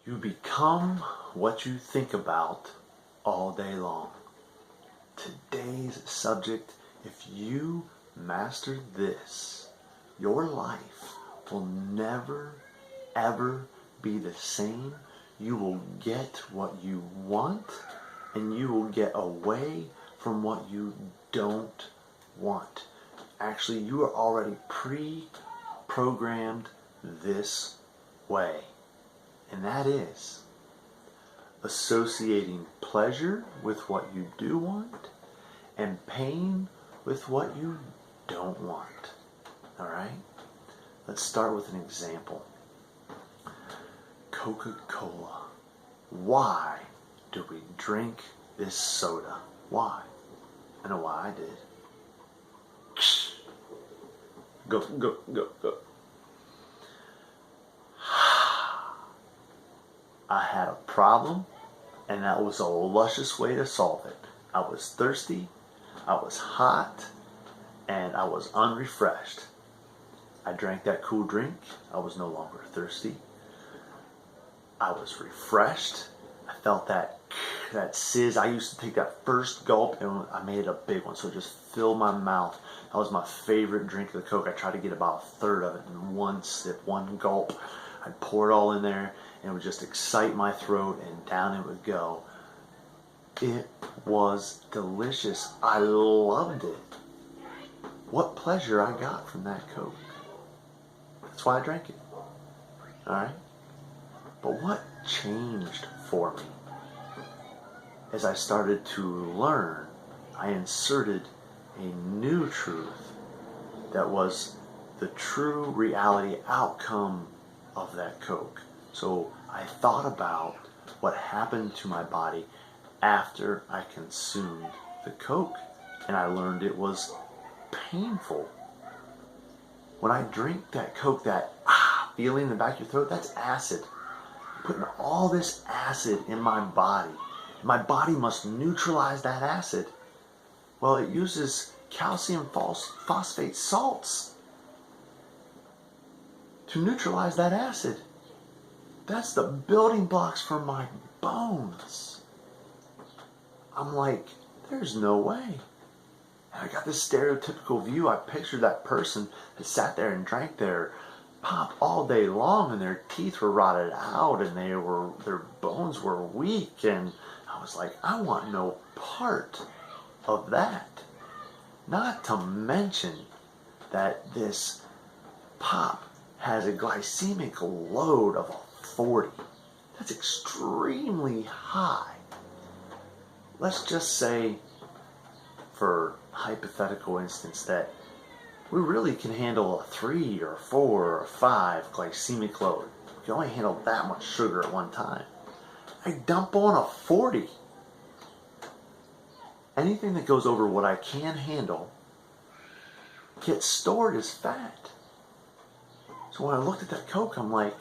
You become what you think about all day long. Today's subject, if you master this, your life will never, ever be the same. You will get what you want, and you will get away from what you don't want. Actually, you are already pre-programmed this way. And that is associating pleasure with what you do want and pain with what you don't want. Alright? Let's start with an example. Coca-Cola. Why do we drink this soda? Why? I know why I did. Go, go, go, go. I had a problem, and that was a luscious way to solve it. I was thirsty, I was hot, and I was unrefreshed. I drank that cool drink. I was no longer thirsty. I was refreshed. I felt that sizz. I used to take that first gulp, and I made it a big one, so it just filled my mouth. That was my favorite drink of the Coke. I tried to get about a third of it in one sip, one gulp. I'd pour it all in there, and it would just excite my throat, and down it would go. It was delicious. I loved it. What pleasure I got from that Coke. That's why I drank it. Alright? But what changed for me? As I started to learn, I inserted a new truth that was the true reality outcome of that Coke. So I thought about what happened to my body after I consumed the Coke, and I learned it was painful. When I drink that Coke, that feeling in the back of your throat, that's acid. Putting all this acid in my body. My body must neutralize that acid. Well, it uses calcium phosphate salts to neutralize that acid. That's the building blocks for my bones. I'm like, there's no way. And I got this stereotypical view. I pictured that person that sat there and drank their pop all day long, and their teeth were rotted out, and their bones were weak, and I was like, I want no part of that. Not to mention that this pop has a glycemic load of 40. That's extremely high. Let's just say, for hypothetical instance, that we really can handle a 3 or 4 or 5 glycemic load. We can only handle that much sugar at one time. I dump on a 40. Anything that goes over what I can handle gets stored as fat. So when I looked at that Coke, I'm like,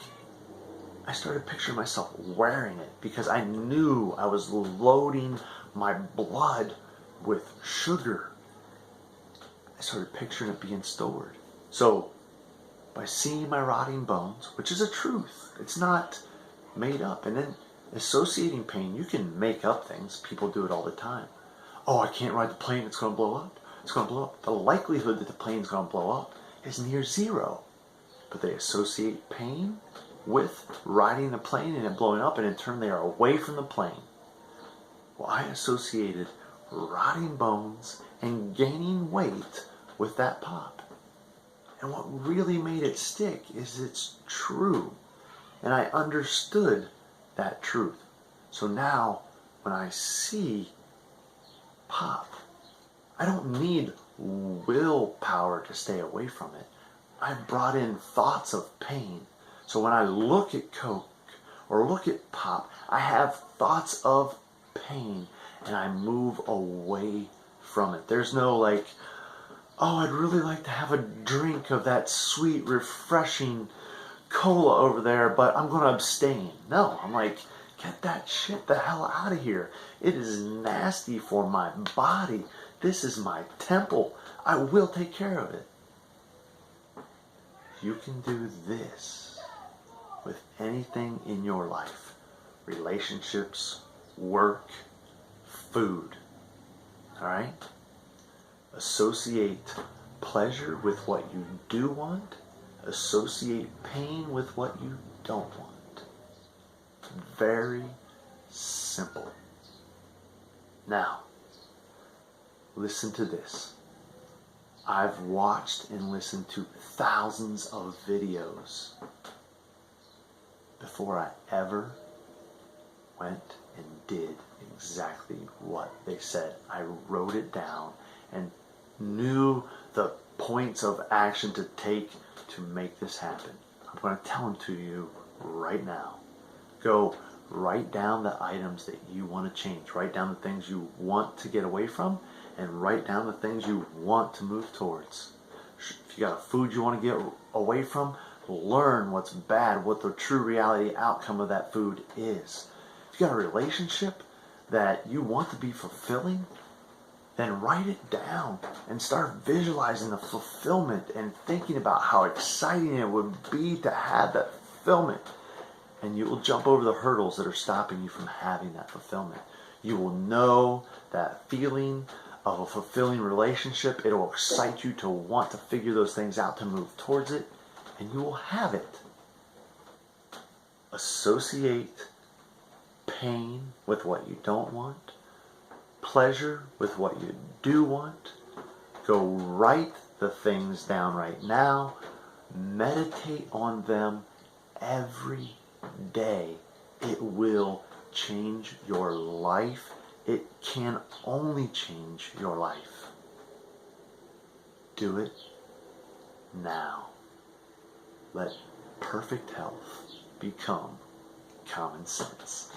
I started picturing myself wearing it because I knew I was loading my blood with sugar. I started picturing it being stored. So by seeing my rotting bones, which is a truth, it's not made up. And then associating pain, you can make up things. People do it all the time. Oh, I can't ride the plane, it's going to blow up. It's going to blow up. The likelihood that the plane's going to blow up is near zero. But they associate pain with riding the plane and it blowing up, and in turn they are away from the plane. Well, I associated rotting bones and gaining weight with that pop. And what really made it stick is it's true. And I understood that truth. So now, when I see pop, I don't need willpower to stay away from it. I've brought in thoughts of pain. So when I look at Coke or look at pop, I have thoughts of pain and I move away from it. There's no like, oh, I'd really like to have a drink of that sweet, refreshing cola over there, but I'm going to abstain. No, I'm like, get that shit the hell out of here. It is nasty for my body. This is my temple. I will take care of it. You can do this with anything in your life. relationships, work, food. All right? Associate pleasure with what you do want. Associate pain with what you don't want. Very simple. Now, listen to this. I've watched and listened to thousands of videos before I ever went and did exactly what they said. I wrote it down and knew the points of action to take to make this happen. I'm going to tell them to you right now. Go write down the items that you want to change. Write down the things you want to get away from, and write down the things you want to move towards. If you got a food you want to get away from, learn what's bad, what the true reality outcome of that food is. If you got a relationship that you want to be fulfilling, then write it down and start visualizing the fulfillment and thinking about how exciting it would be to have that fulfillment. And you will jump over the hurdles that are stopping you from having that fulfillment. You will know that feeling of a fulfilling relationship. It will excite you to want to figure those things out, to move towards it, and you will have it. Associate pain with what you don't want, pleasure with what you do want. Go write the things down right now. Meditate on them every day. It will change your life. It can only change your life. Do it now. Let perfect health become common sense.